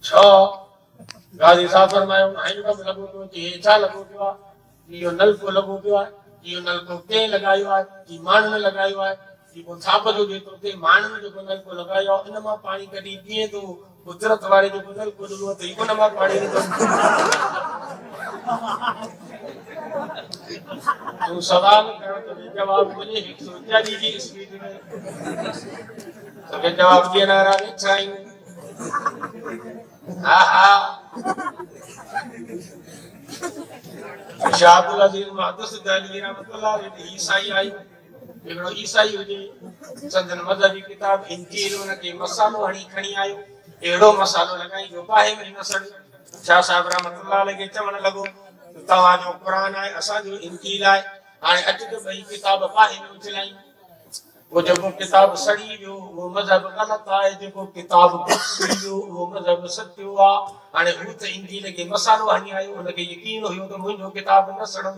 अच्छा गाजी साहब फरमायो हाइन कब लगो तो जी छा लगो पियो आहे इहो नलको लगो पियो आहे इहो नलको के लगायो आहे जी मान ने लगायो आहे जी को छाप जो जे तो ते मान ने जो नलको लगायो इन मा पानी कडी पिए तो कुदरत वाले जो नलको जो तो इन मा पानी तो सवाल करो तो जवाब मिले 140 जी स्पीड में तो जवाब देना रहा चाहिए शाहबुल अजीज मुहद्दिस दहलवी रहमतुल्लाह अलैहि ईसाई आई एगो ईसाई हुजे संदन मज़हबी किताब इंजील उन के मसालो हणी खणी आयो एड़ो मसालो लगाई जो बाहे में न सड़ शाह साहब रहमतुल्लाह अलैहि के चवण लगो तवा जो कुरान है असा जो इंजील है हाने अज तो भई किताब बाहे में उचलाई वो जो किताब सड़ी जो वो मजहब गलत है जो किताब सड़ी वो मजहब सत्य हुआ हाने हु त इंजील के मसालो हणी आयो उनके यकीन हुयो तो मुंजो किताब न सड़ो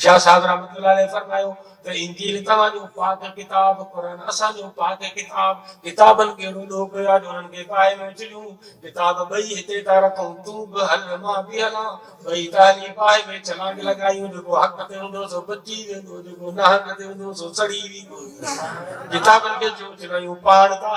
शाह साहब रहमतुल्लाह अलैहि फरमायो तो इंजील तवा जो पाक किताब कुरान असा जो पाक किताब किताबन के लोग या जो उनके पाए में चलू किताब बई हिते तार को तू हल मा भी हला बई ताली पाए में चला लगाई जो हक ते हुंदो सो बची वेंदो जो ना हक ते हुंदो सो सड़ी वेंदो किताबन के जो चलायो पाड़ता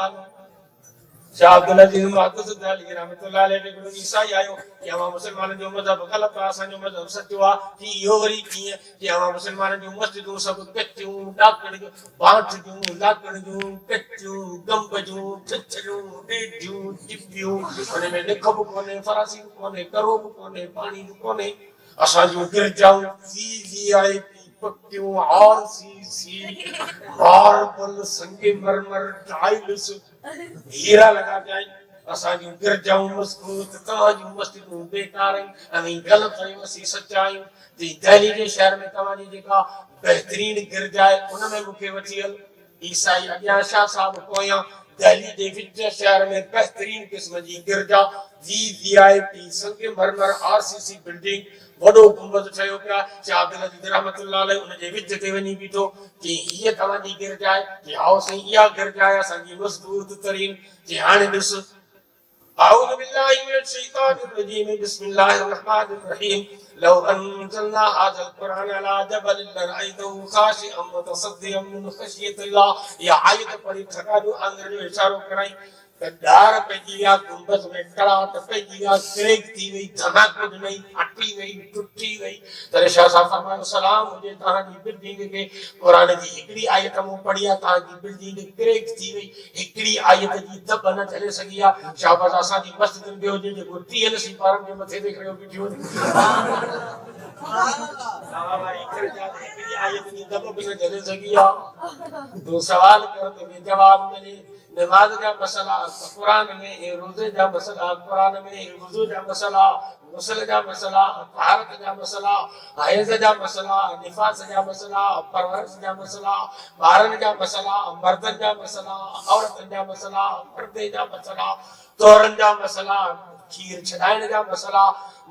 शाह अब्दुल अजीज मुहद्दिस दहलवी रहमतुल्लाह अलैहि के ईसाई आयो कि हम मुसलमान जो मजहब गलत है असा जो मजहब सत्य हुआ कि यो वरी की कि हम मुसलमान जो मस्जिदों सब कच्चू डाकड़ जो बाट जो लाकड़ जो कच्चू गंब जो छछरू डेजू टिपियो उन में लिखब कोने फरासी कोने करोब कोने पानी कोने असा जो गिरजाऊ वीवीआईपी पक्कियों आरसीसी मार्बल संगमरमर टाइल्स हीरा लगा जाए असा जो गिरजाऊ मजबूत तवा जो मस्जिदों बेकार है गलत है वसी सच्चाई ते दिल्ली के शहर में तवा जी जेका बेहतरीन गिरजा है उन में मुखे वठियल ईसाई अग्या शाह साहब कोया दिल्ली के विच शहर में बेहतरीन किस्म जी गिरजा वीवीआईपी संगमरमर आरसीसी बिल्डिंग वडो गुंबद छयो पिया शाह अब्दुल अजीज रहमतुल्लाह अलैहि उन जे विच ते वनी बीठो कि ये तवा जी गिरजा है कि आओ सही या गिरजा है असांजी मजबूत तरीन कि हाणे दिस अऊज़ु बिल्लाहि मिनश शैतानिर रजीम बिस्मिल्लाहिर रहमानिर रहीम लौ अंज़लना हाज़ल कुरान अला जबल लरअयतहु खाशिअन मुतसद्दिअन मिन खशियतिल्लाह या आयत पढ़ी ठका जो अंदर जो इशारो कराई दार पे जिया गुंबद में कराट पे जिया क्रेक थी वही धमाको नहीं फटी वही टूटी वही तेरे शाह साहब फरमायो सलाम मुझे तां जी बिल्डिंग के कुरान जी एकड़ी आयत मु पढ़िया तां जी बिल्डिंग क्रेक थी वही एकड़ी आयत जी दब न चले सगिया शाबाश असा जी मस्जिद में हो जे को 30 सी पारन के मथे देख रहे हो वीडियो हमारी एकड़ी आयत जी दब न चले सगिया तो सवाल कर तो जवाब मिले नमाज का मसला कुरान में रोजे का मसला कुरान में वुजू का मसला गुस्ल का मसला तहरत का मसला हैज का मसला निफास का मसला परवरिश का मसला बारन का मसला मर्दन का मसला औरतन का मसला पर्दे का मसला तोरन का मसला खीर छडाइण का मसला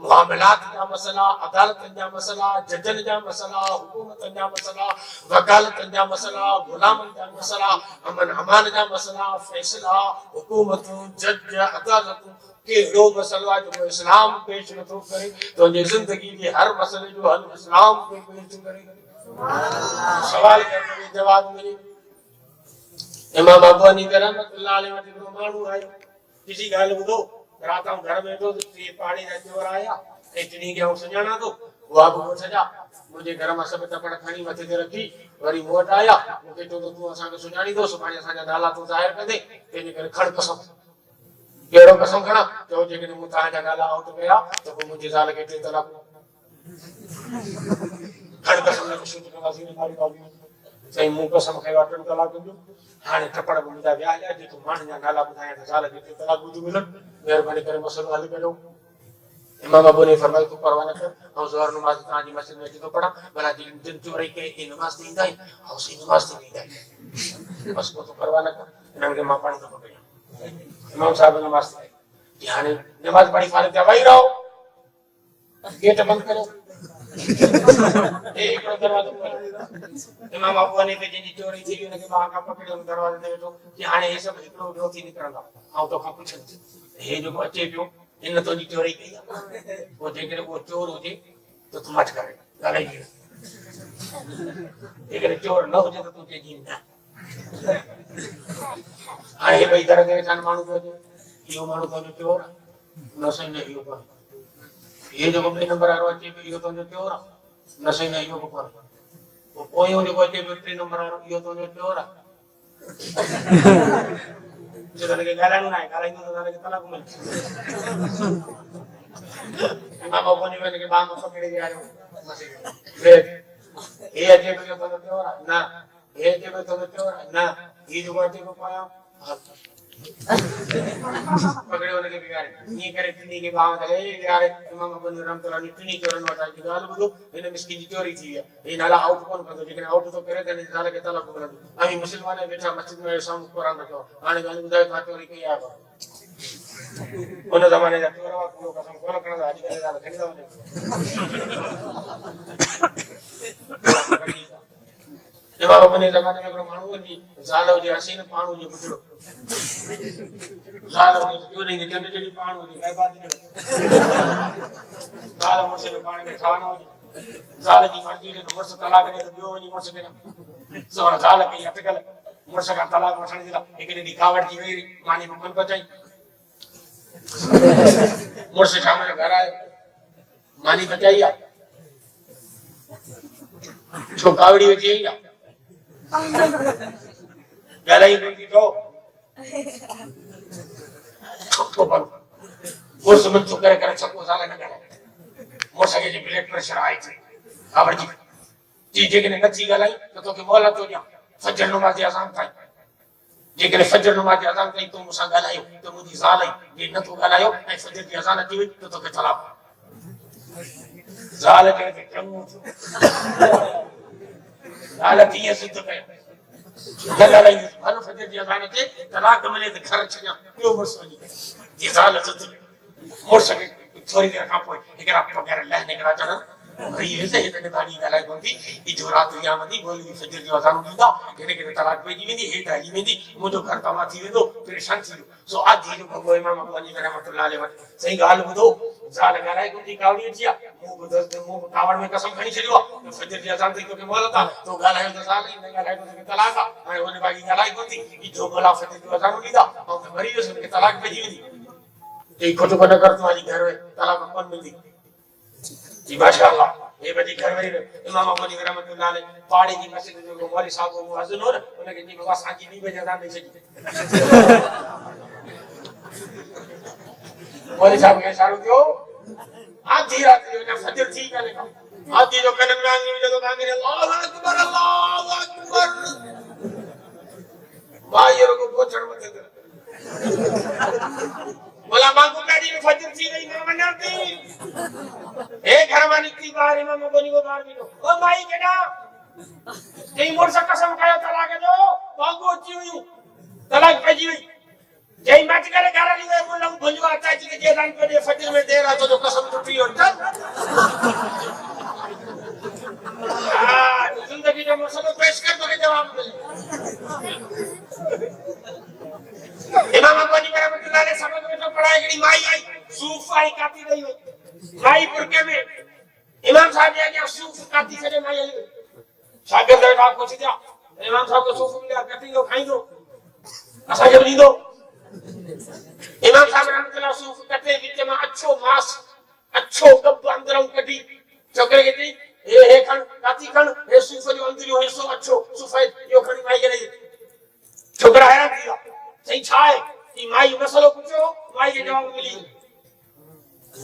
मुआमलात का मसला अदालत का मसला जजन का मसला हुकूमत का मसला वकालत का मसला गुलामन का मसला अमन अमान का मसला फैसला हुकूमत जज अदालत के दो मसला जो इस्लाम पेश न तो करे तो ये जिंदगी के हर मसले जो हल इस्लाम पे पेश करे सवाल करने जवाब मिले इमाम अबू हनीफा रहमतुल्लाह अलैहि वसल्लम मानू आयो किसी गाल बुधो रात घर में तो ये पानी का जोर आया इतनी के सुजाना तो वो आप को सजा मुझे घर में सब तपड़ खणी मथे ते रखी वरी मोट आया मुझे तो तू असा के सुजानी दो सुभाणे असा नाला तो जाहिर कर दे तेने करे खड़ कसम केड़ो कसम खणा तो जे के मु ता जा नाला आउट गया तो मुझे जाल के ते तलाक खड़ कसम न शुद्ध नवाजी ने मारी बाबी सही मु कसम खाई वाटन तलाक जो हाने टपड़ मुंडा व्याया जे तो मान जा नाला बुधाया तो जाल के ते तलाक बुझ मिलन मेहरबानी करे मसलो हल करो इमाम अबू ने फरमाया तू परवाह न कर हम जोहर नमाज ताजी मस्जिद में तो पढ़ा भला दिन चोरी के इन नमाज नहीं दाई हम सी नमाज नहीं दाई बस को तो परवाह न कर इनन के मां पानी तो पकड़िया इमाम साहब नमाज यानी नमाज पढ़ी फारिग जा वही रहो गेट बंद करो हिकिड़ो दरवाज़ो इमाम अबू हनीफे जी चोरी थी हुनखे ॿार खां पकड़ियो दरवाज़े ते वेठो कि हाणे हे सभु हिकिड़ो ॿियो थी निकिरंदा ऐं तोखां पुछनि हे जेको अचे पियो इन तुंहिंजी चोरी कई आहे पोइ जेकॾहिं उहो चोर हुजे त तूं मट करे ॻाल्हाई जेकॾहिं चोर न हुजे त तूं चइजी न हाणे हे ॿई तरह वेठा माण्हू पियो अचे इहो माण्हू तुंहिंजो चोर आहे न साईं न इहो कोन्हे ये जो ॿिए नंबर वारो अचे पियो इहो तुंहिंजो चोर आहे न साईं न इहो बि कोन्हे पोइ जेको अचे पियो टे नंबर वारो इहो तुंहिंजो चोर आहे जो तनखे ॻाल्हाइणो न आहे ॻाल्हाईंदो त तनखे तलाक मिले इमाम अबू हनीफे खे बांग पकड़े विहारियो हे अचे पियो तुंहिंजो चोर आहे न हे अचे पियो तुंहिंजो चोर आहे न हीउ जेको अचे पियो पायां पकड़े उनके बिगाड़े ये करे टिनी के गांव दले यार इमाम अबू रहमतुल्लाह ने टिनी चोरन वटा की गाल बुधो इन मिस्किन की चोरी थी है ये नाला आउट कोन कर दो लेकिन आउट तो करे तने नाला के ताला पकड़ दो अभी मुसलमान बैठा मस्जिद में शाम कुरान रखो आने गाल बुधाए का चोरी की आ उन जमाने जा चोरवा को कसम कोन करना आज के नाला खड़ी दाव इमाम अबू ने जमाने में मानू जी जालो जी हसीन पाणू जो पुछड़ो जालो जी क्यों नहीं जल्दी जल्दी पाणू जी काय बात नहीं जालो मुझसे पाण में खाना हो जाल जी मर्जी ने मुझसे तलाक ने तो बियो वनी मुझसे ना सोना जाल के अटकल मुझसे का तलाक वठण दिला एकने दिखावट जी वई मानी मन पचाई मुझसे सामने घर आए मानी बचाई आ छो कावड़ी वेची आ गलाई बंदी तो तो बल वो समझ तो करे सबको साला न करे मोर सके जी ब्लड प्रेशर आई थी खबर जी जे के नथी गलाई तो के मोला तो जा फजर नमाज अजान थाई जे के फजर नमाज अजान थाई तो मुसा गलायो तो मुदी जाल ये न तो गलायो ए फजर की अजान थी तो के तलाक जाल के चंगो जाल थी सिद्ध कयो गलालाई हलो फजर जी अजान थे तलाक मिले तो घर छया क्यों मसली ये जाल सिद्ध मोर सके थोड़ी देर का पोइ एकरा पगार लहने करा चढ़ा भई ऐसे ही तने गाड़ी गलाई कोंती ई जो रात या मदी बोली फजर जो अजान दीदा केने के तलाक पेजी वेंदी हे डाली वेंदी मुजो घर तमा थी वेंदो परेशान थी सो आधी जो भगो इमाम अबू हनीफे रहमतुल्लाह अलैहि सही गाल बुधो जाल गलाई कोंती कावड़ी थिया मु कावड़ में कसम खणी छडियो फजर जी अजान थी तो के मोलता तो गलायो तो जाल ने गलाई तो के तलाक हां ओने बागी गलाई कोंती ई जो बोला फजर जो अजान दीदा तो मरी जो के तलाक पेजी वेंदी ये खोटो कोन कर तुम्हारी घर में तलाक कौन मिलती जी माशाअल्लाह ये बड़ी घर में इमाम अबू हनीफे रहमतुल्लाह अलैहि पाड़े की मस्जिद जो मौलवी साहब को मुअज्जिन हो उनके जी बाबा सांची नहीं बजे अजान नहीं सकी मौलवी साहब के सारू जो आधी रात जो ना फजर थी करे आधी जो कन में आंगी जो कांगे अल्लाहु अकबर भाई को पोछड़ मत बोला मांगू गाड़ी में फजर थी गई मैं मनाती एक घर में निकली बाहर इमाम अबू हनीफे बाहर भी ओ भाई केडा कई मोर से कसम खाया तलाक दो मांगू अच्छी हुई तलाक भेजी हुई जय मत करे घर वाली में बोला भंजुआ चाची के जे रान पे फजर में दे रहा तो जो कसम टूटी और चल हां जिंदगी का मसला पेश कर तो के जवाब मिले इमाम अबू हनीफे रहमतुल्लाह अलैहि सबक में तो पढ़ाई गई माई आई सूफ आई काती रही हो माई पुरके में इमाम साहब ने आगे सूफ काती करे माई आई शागिर्द बैठा पूछ दिया इमाम साहब को सूफ मिला काटी लो खाई दो असा के दी दो इमाम साहब रहमतुल्लाह सूफ कटे बीच में अच्छो मांस अच्छो गब अंदरों कटी छोकरे के दी हे खण काती खण हे सूफ जो अंदरियो हिस्सो अच्छो सूफ यो खणी माई के नहीं छोकरा हैरान थी सही छाए कि माई मसलो पूछो माई के जवाब मिली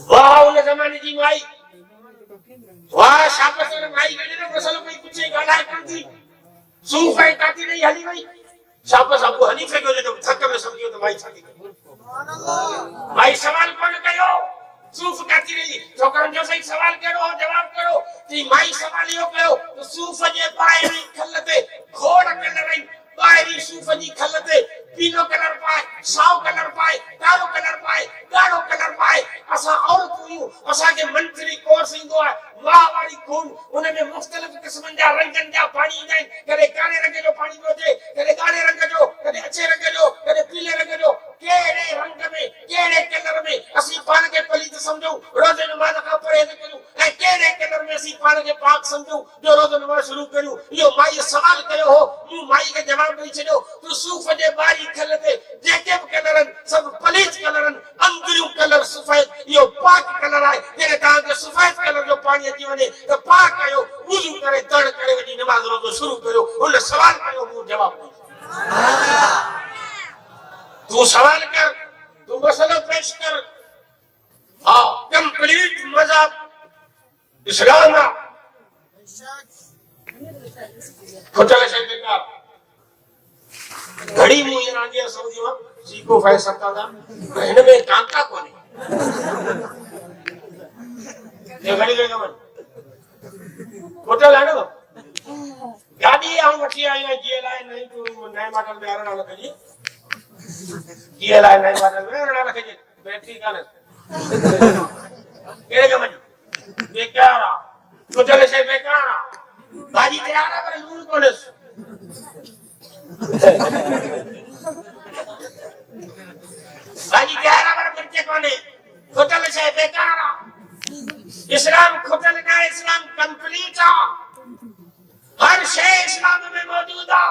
वाह उन जमाने जी माई वाह शाबाश ने माई के ने मसलो कोई पूछे गाला करती सूफ है काती नहीं हली गई शाबाश अबू हनीफे को जो थक में समझियो तो माई छाती सुभान अल्लाह माई सवाल कौन कयो सूफ काती नहीं छोकरन जो सही सवाल करो जवाब करो कि माई सवाल यो कयो तो सूफ जे पाए नहीं खलते खोड़ कलर रही बाहरी सूफ जी खलते पीलो कलर पाए साव कलर पाए कालो कलर पाए गाढ़ो कलर पाए असा औरत हुई असा के मंत्री कोर्स इंदो है मां वाली जा रंगन जा पानी दे करे काले रंग जो पानी पियो करे गाढ़े रंग जो करे अच्छे रंग जो करे पीले रंग जो केड़े रंग में केड़े कलर में असी पान के पलीत समझो रोज नमाज का परहेज करू ए केड़े कलर में असी पान के पाक समझो जो रोज नमाज शुरू करू यो माई सवाल कयो हो मु माई के जवाब दई छयो तू सूफ जे बारी खलते जेके कलरन सब पलीत कलरन अंदरू कलर सफेद यो पाक कलर है जेने ता के सफेद कलर जो पानी अची वने तो पाक आयो वुजू करे तड़ करे वनी नमाज रोज शुरू कयो उन सवाल कयो मु जवाब दई तू सवाल कर तू मसला पेश कर हाँ कंप्लीट मजहब इस्लाम खोटल शे बेकार घड़ी मुई रांदिया सऊदी में सीको फाय सकता था इन में कांका कोने ये घड़ी ले गमन खोटल है ना गाड़ी हम वठी आई है जीएल आई नहीं तो नए मॉडल में आरण वाला कजी जीएल आई नए मॉडल में आरण वाला कजी बैटरी का ना केड़े गमन बेकार खोटल शे बेकार भाजी तैयार है पर लूण कोनेस भाजी तैयार है पर बच्चे कोने खोटल शे बेकार इस्लाम खोटल का इस्लाम कंप्लीट है हर शय इस्लाम में मौजूद है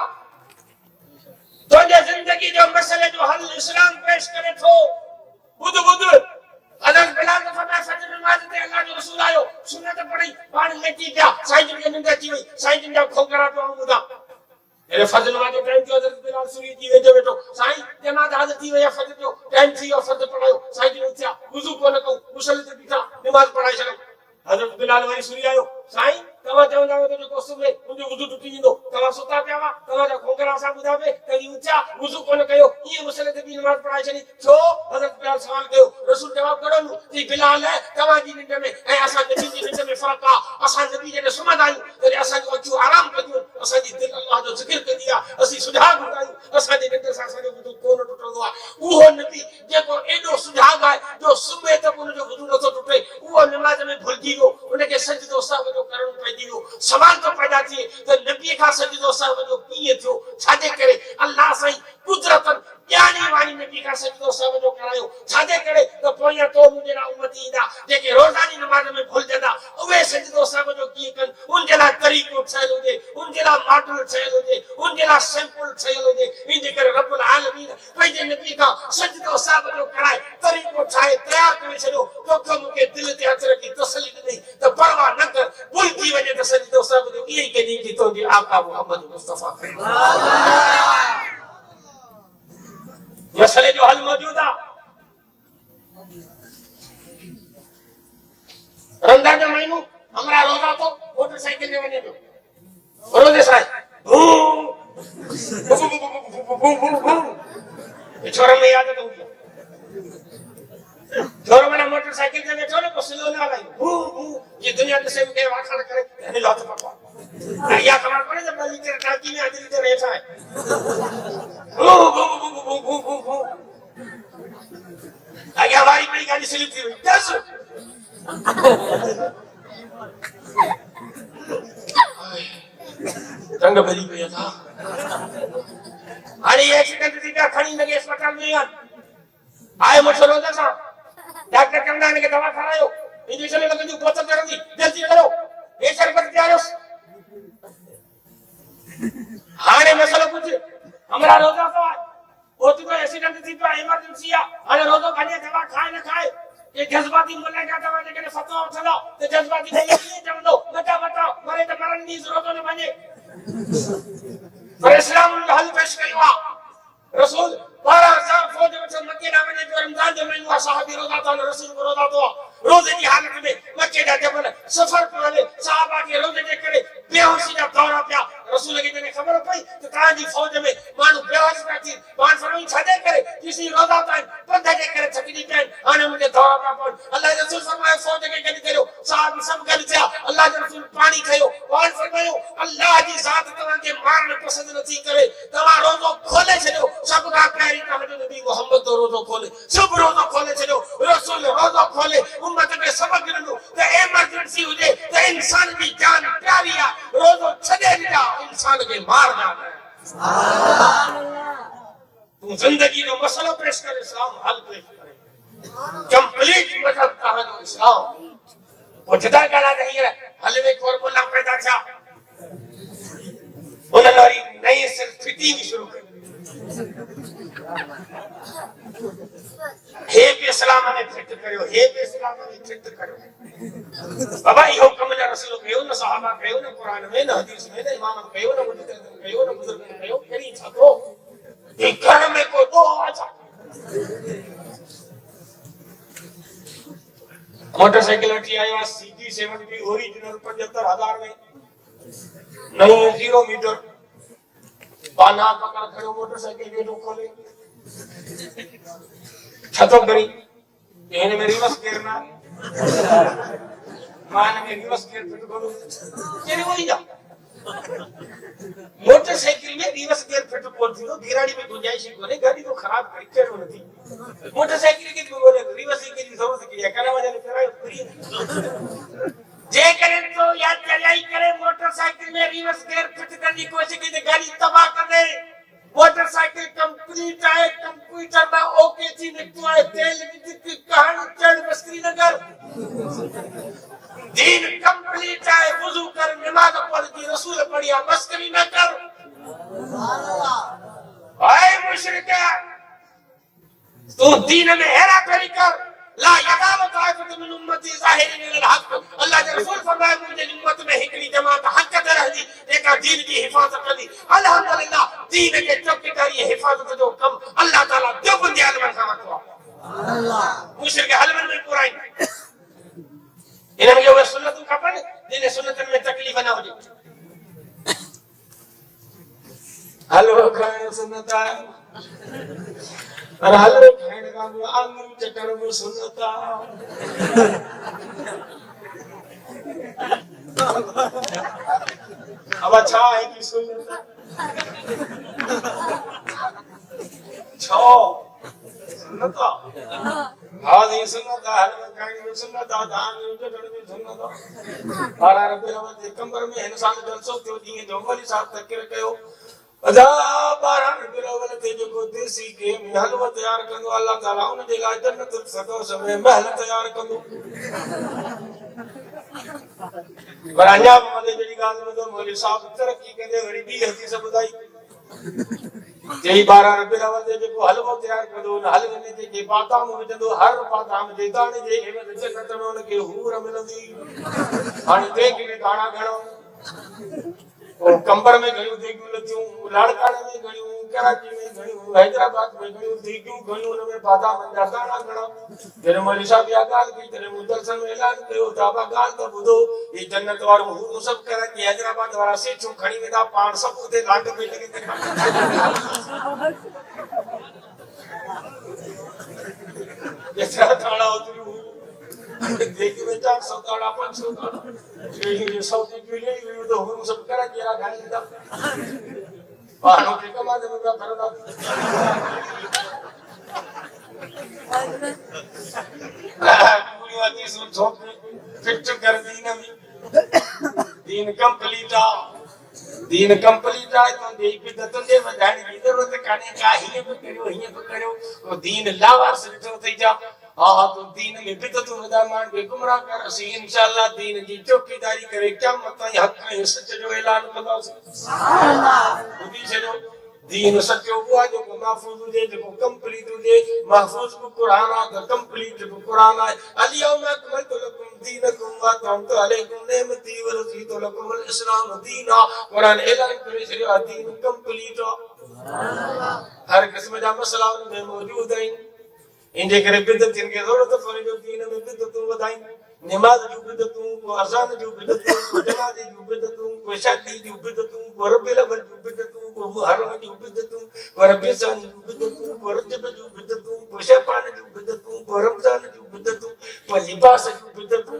तो ये जिंदगी जो मसले जो हल इस्लाम पेश करे तो बुध बुध अदर बिलाल का फटा फजर नमाज ते अल्लाह जो रसूल आयो सुन्नत पढ़ी पानी लेटी जा साईं जी ने नींद थी साईं जी जा खोकरा तो आऊंगा मेरे फजर नमाज जो टाइम थियो हजरत बिलाल सुनी थी वेजो बेटो साईं जमात हाज़िर थी या फजर जो टाइम थी और फजर पढ़ायो साईं जी ने उठा वुजू कोन को मुसल्ले ते बीठा नमाज पढ़ाई छो हजरत बिलाल वरी सुनी आयो साईं तवा चवंदा हो तो कोसुम में मुंजो वुजू टुटी वेंदो तवा सुता पियावा तवा जा खोकरा सा बुधावे कई ऊंचा वुजू कोन कयो ये मुसल्ले ते भी नमाज पढ़ाई छनी छो हजरत बिलाल सवाल कयो रसूल जवाब करो कि बिलाल है तवा जी निंद में ए असा नबी जी निंद में फर्क आ असा नबी जे सुमद आयु तो असा जो अचू आराम करियो असा जी दिल अल्लाह जो जिक्र कर दिया असी सुजाग बुधायु असा जी निंद सा सजो वुजू कोन टुटंदो आ उहो नबी जेको एडो सुजाग है जो सुबह तक उन जो वुजू न टुटे उहो नमाज में भुलजी गयो उनके सजदो सा जो करण दियो सवाल तो पैदा थी तो नबी का सजदो साहब जो किए थियो छाजे करे अल्लाह साईं कुदरतन ज्ञानी वाली नबी का सजदो साहब जो करायो छाजे करे तो पोया तो मुजेरा उम्मती दा जेके रोजानी नमाज में भूल जदा उवे सजदो साहब जो किए कन उन जला तरीको छेलो दे उन जला मॉडल छेलो दे उन जला सैंपल छेलो दे इन जे करे रब्बुल आलमीन पैजे नबी का सजदो साहब जो कराए तरीको छाए तैयार करे छलो तो कम के दिल ते हथ रखी तसल्ली नहीं तो परवाह न कर भूल की वजह से सजदो साहब जो ये के दी की तो जी आका मोहम्मद मुस्तफा मसले जो हल मौजूद है रमजान का महीनों हमारा रोजा तो मोटरसाइकिल में बने दो रोजे साहब छोरा में याद है छोरा में मोटरसाइकिल में बैठो ना पसलो ना लगे ये दुनिया के सेम के वाखा करे नहीं लौट पकवा या खबर पड़े जब नली के टाकी में आदमी तो रहता है आगे हमारी बड़ी गाड़ी स्लिप थी दस रंग भरी गया था अरे एक्सीडेंट थी क्या खड़ी लगे अस्पताल में यार आए मुझे रोजा सा डॉक्टर कहना है कि दवा खाओ इंजेक्शन लगा दी बोतल दे दी जल्दी करो ये शरबत तैयार हाने मसलो कुछ हमारा रोजा तो वो तो एक्सीडेंट थी तो इमरजेंसी आ अरे रोजा खाने दवा खाए ना खाए ये जज्बाती बोलने का दवा लेके फतवा उठलो तो जज्बाती नहीं जब दो बता बताओ मरे तो मरण दी रोजा न बने पर इस्लाम हल पेश करियो रसूल 12,000 फौज में मदीना में जो रमजान जो महीना सहाबी रोजा तो रसूल को रोजा तो रोजे की हालत में मक्के दा जबल सफर वाले साहबा के रोजे के करे बेहोशी का दौरा पिया रसूल के ने खबर पई तो ताजी फौज में मानु बेहोश थी बात फरमाई छादे करे किसी रोजा ताई बंदे के करे छकड़ी पे आने मुझे दौरा पापन अल्लाह के रसूल फरमाए सो जगह कदी करो साहब सब कर दिया अल्लाह के रसूल पानी खायो और फरमायो अल्लाह की जात तवा के मारने पसंद नहीं करे तवा रोजो खोले छो सब का प्यारी कहने नबी मोहम्मद तो रोजो खोले सब रोजो खोले छो रसूल रोजो खोले उम्मत के सबक नो ते इमरजेंसी हो जे ते इंसान की जान प्यारी है रोजो छदे दिया इंसान के मार जाना सुभान अल्लाह तू जिंदगी का मसला पेश कर इस्लाम हल पेश करे कंप्लीट मजहब का है इस्लाम पुछदा करा नहीं है हलवे फॉर्मूला पैदा था उन्होंने नई स्थिति भी शुरू कर हे पे इस्लाम ने फिट करियो हे पे इस्लाम ने फिट करियो बाबा यो कमला रसूल कयो न सहाबा कयो न कुरान में न हदीस में न इमाम कयो न मुजद्दिद कयो न बुजुर्ग कयो करी छको एक घर में को दो आजा मोटरसाइकिल हटी आया सीधी 70 ओरिजिनल 75,000 में नहीं 0 मीटर बाना पकड़ खड़े मोटरसाइकिल के दो खोले छतो करी ਇਹਨੇ ਮੇਰੀ ਰਿਵਰਸ ਕਰਨਾ मान में रिवर्स गियर फिट करो तेरे वही जा मोटरसाइकिल में रिवर्स गियर फिट कर दियो गिराड़ी में गुंजाइश कोने गाड़ी तो खराब करके होती मोटरसाइकिल की बोले रिवर्स गियर की जरूरत की है करा वजह कराए पूरी जे करे तो याद चलाई करे मोटरसाइकिल में रिवर्स गियर फिट करने की कोशिश की गाड़ी तबाह कर दे मोटरसाइकिल कंप्लीट है कंप्यूटर में ओके जी निकलो है तेल की कहानी चढ़ श्रीनगर दीन कंप्लीट है वुजू कर नमाज पढ़ की रसूल पढ़िया मस्करी न कर सुभान अल्लाह आए मुशरिक तू दीन में हेरा फेरी कर ला यदाल ताइफत मिन उम्मती ज़ाहिरिन अल हक अल्लाह के रसूल फरमाए मुझे उम्मत में हिकड़ी जमात हक ते रहदी एका दीन की हिफाजत करी अल्हम्दुलिल्लाह दीन के चौकीदारी हिफाजत जो कम अल्लाह ताला देवबंदी आलम खामत सुभान अल्लाह मुशरिक हलवन में पुराई इनमें जो सुन्नत खपन दिन सुन्नत में तकलीफ ना हो जाए हलवा खाने सुन्नत और हलवे खाने का आंगन चटर में सुन्नत अब अच्छा है कि सुन्नत छो सुन्नत आज ये सुन्नत हलवे खाने में सुन्नत दान में चटर में सुन्नत और रब्बे रब कंबर में इंसान जलसो तो दिए जो वाली साहब तक के कयो अदा बारन बिरवल ते जो देसी के हलवा तैयार कंदो अल्लाह ताला उन जे लाइ जन्नत सदो समय महल तैयार कंदो पर अञा मले जेडी गाल में तो मौलवी साहब तरक्की कंदे वरी बी हदीस ॿुधाई जेई बारन बिरवल ते जो हलवो तैयार कंदो उन हलवे में जे बादाम विझंदो हर बादाम जे दाणे जे एवं जन्नत में उनके हूर मिलंदी हाणे ते के दाणा घणो और कंबर में गणियों देखियो लतियों लाड़काने में गणियों कराची में गणियों हैदराबाद में गणियों देखियो गणियों में बादाम दाना गणा तेरे मौलवी साहब या गाल की तेरे मुदरसन में ऐलान कयो ताबा गाल तो बुधो ये जन्नत वारो हूर सब करा कि हैदराबाद वाला से छो खणी वेदा पाण सब उते लांड पे लगे ये सारा ताला उतरी देखिए बेटा सौदाड़ा 500 ये सौदे के लिए ये तो हम सब करा किया गाली दा पानो के कमा दे मेरा फरदा पूरी वाली सब छोप फिट कर दीन कंप्लीट है तो दे भी दतन दे वधाने की जरूरत काने का ही पे करियो तो दीन लावा से थई जा हां तो दीन में बिदत वदा मान के गुमराह कर असी इंशाअल्लाह दीन की चौकीदारी करे क्या मत हक है सच जो ऐलान कंदा सुभान अल्लाह बुधी छो दीन सचो हुआ जो महफूज हुजे जो कंप्लीट हुजे महफूज को कुरान आ कंप्लीट को कुरान है अलियौम अकमलतु लकुम दीनकुम व अतममतु अलैकुम निअमती व रज़ीतु लकुम अल इस्लाम दीना कुरान ऐलान करे छो दीन कंप्लीट सुभान अल्लाह हर किस्म जा मसला में मौजूद है इंजे करे बिदत के जरूरत पड़े जो दीन में बिदत वधाई नमाज जो बिदतूं को अज़ान जो बिदतूं को जनाज़े जो बिदतूं को शादी जो बिदतूं को रबीउल अव्वल जो बिदतूं को मुहर्रम जो बिदतूं को रबीउल सानी जो बिदतूं को रजब जो बिदतूं को शअबान जो बिदतूं को रमज़ान जो बिदतूं को लिबास जो बिदतूं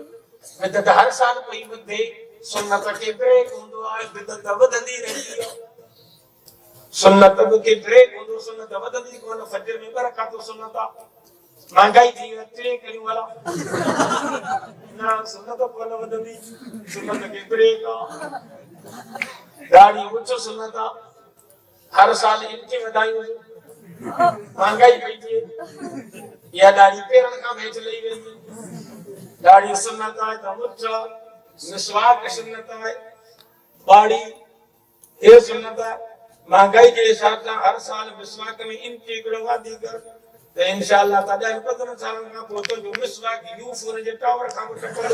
बिदत हर साल पई वधे सुन्नत के ब्रेक हूंदो आहे बिदत वधंदी रही आहे सुन्नत के ब्रेक हूंदो सुन्नत वधंदी कोन फजर में बरकत सुन्नत महंगाई थी टे करियूं वाला ना सुन्नत कोन वधंदी सुन्नत के ब्रेक दाढ़ी मुछ सुन्नत हर साल इनके वधायूं महंगाई पई थी या दाढ़ी पेरन का भेज लई वेंदी दाढ़ी सुन्नत है तो मुछ मिसवाक सुन्नत है बाड़ी ये सुन्नत है महंगाई के हिसाब से हर साल मिसवाक में इनके गुणवा दी कर तो इंशाअल्लाह ताजा 15 साल का पोतो जो मिसवाक यूज होने जे टावर का टपड़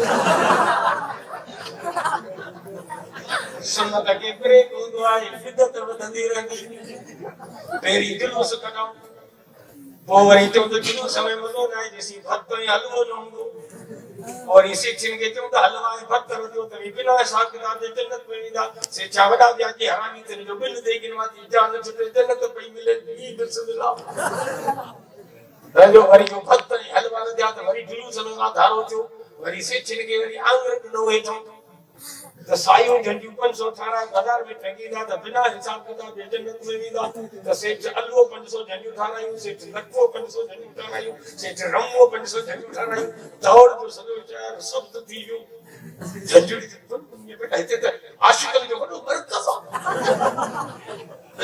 सुन्नत के ब्रेक होंदो आहे बिदत वधंदी रहंदी पेरी जुलूस कढाऊं पोइ वरी चऊं त जुलूस में मज़ो न आहे जेसी भक्त ऐं हलवो न हूंदो और इसी छिन के चऊं त हलवा ऐं भक्त जो त बिना हिसाब किताब जे जन्नत में वेंदा से छा वॾा ॿिया जे हरामी ते जो बिल ॾेई गिनवा थी इजाज़त ते जन्नत पई मिले ई बिस्मिल्लाह जो वरी जो भक्त ऐं हलवा न थिया त वरी जुलूस में वाधारो थियो वरी से छिन के वरी आंगुर ॾिनो वेठो तो सायूं झंडियूं 518 में ठगीदा त बिना हिसाब किताब जे जन्नत में वेंदा त सेठ अल्लो 500 झंडियूं ठारायूं सेठ लखो 500 झंडियूं ठारायूं सेठ रमो 500 झंडियूं ठारायूं दौड़ जो सॼो शहर सब्द थी वियो झंडियूं ये बेटा हिते त आशिकनि जो वॾो मर्कज़ आहे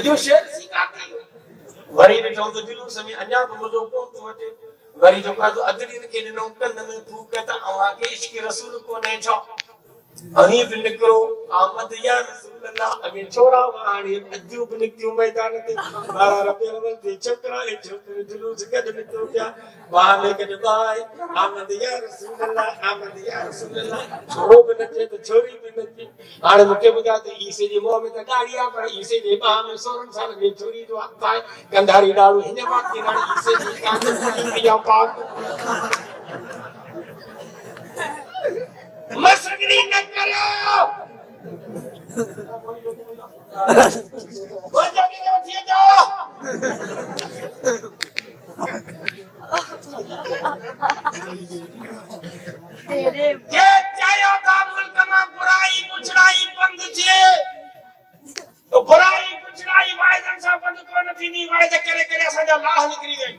सॼो शहर सीका थी वियो वरी ॾिठो त जुलूस में अञा बि मज़ो कोन थो अचे वरी जो कादो अदरीन खे ॾिनो कन में फूक त अव्हांखे इश्क रसूल कोन्हे छा हनीफ निकरो आमद या रसूल अल्लाह अगे छोरा वाणी अजू निकतियो मैदान ते मारा रबियल अव्वल ते चकरा ए छोकरे जुलूस गड निकरो क्या वहां में गड बाय आमद या रसूल अल्लाह छोरो भी नचे तो छोरी भी नचे हाणे मुके बुधा ते ईसे जे मुंह में त दाढ़िया पर ईसे जे बाह में 16 साल जी छोरी जो हथ आहे कंधारी डाड़ू हिन बात की रानी ईसे जी कान पिया पाक मसगरी न करो वो जल्दी से उठिए जाओ तेरे ये चायो का मुल्क में बुराई कुचराई बंद छे तो बुराई कुचराई वायदन सा बंद को नथी नी वायदा करे करे असा जा लाह निकरी गई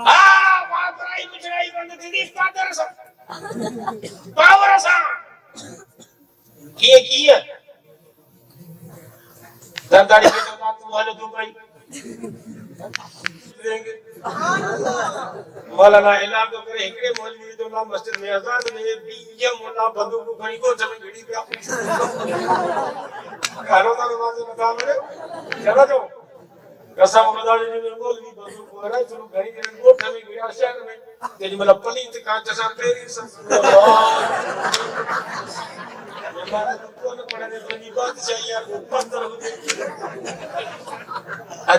वाह बुराई कुचराई बंद थी दी कादर सा पावर सा किए दरदारी के तो बात वाले तो भाई देंगे मौलाना ऐलान तो करे एकड़े मौलवी जो ना मस्जिद में अजान ने बीजे मोला बंदूक खणी को जमे घड़ी पे खानो तो नमाज में काम है चलो जो कसम मदारी ने मौलवी बंदूक कोरा चलो घड़ी के कोठ में गया शहर में तेरी मतलब पलीत कांच सा तेरी सब मैं तो कौन पढ़ने वाली बात चाहिए यार पत्थर होते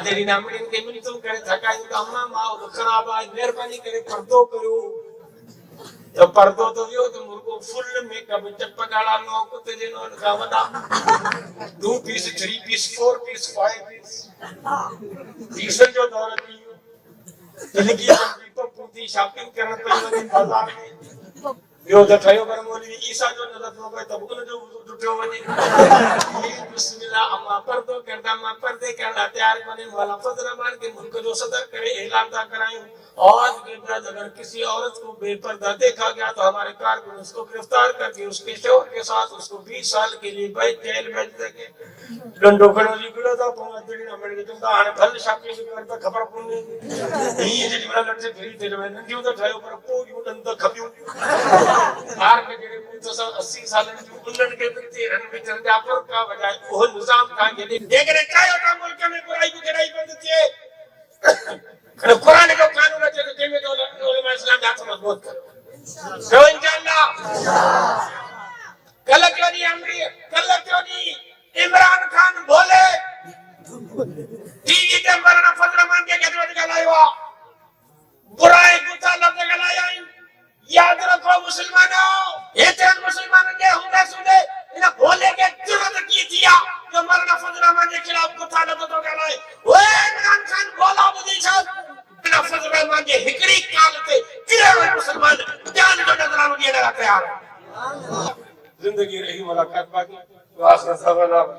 तेरी नामड़ी के मिनी तुम करे थकाई तो अम्मा माँ खराब है मेहरबानी करे पर्दो करो तो पर्दो तो यो तो मुर्गो फुल मेकअप चटपटाला नो कुत्ते जिनो का वदा 2 पीस 3 पीस 4 पीस 5 पीस तीसर जो दौर थी जिंदगी में पूरी शॉपिंग करने पे बाजार में यो तो ठयो पर मौलवी ईसा जो नजर हो गए तब उन जो उठो वने बिस्मिल्लाह अम्मा पर्दो करदा मां पर्दे करदा तैयार बने वाला फजर मान के मुल्क जो सदर करे ऐलान ता करायूं और अगर किसी औरत को बेपर्दा देखा गया तो हमारे कारकुन उसको गिरफ्तार करके उसके शौहर के साथ उसको 20 साल के लिए जेल भेज देंगे डंडो खड़ो जी गुड़ा था पांच दिन ना मेरे तो हाने भल शॉपिंग करता खबर कोनी ये जे मला लट से फिरी थे मैं नंदियो तो ठयो पर पूरी डंड तो खबियो बाहर में जेरे तो 80 साल जो उल्लण के प्रति रन में चल जा पर का बजाय वो निजाम का ये देख रहे चाहे का मुल्क में बुराई की चढ़ाई बंद थी अरे कुरान जो कानून है तो जेमे तो उलमा इस्लाम जात मजबूत करो तो इंशाअल्लाह कल क्यों नहीं इमरान खान बोले टीवी के मरना फजर मान के कहते गलायो बुराई गुता लफ्ज गलाया याद मोहम्मद जान जो नजरानो दिए लगा तैयार है जिंदगी रही मुलाकात बाकी तो आखिर सवाल आप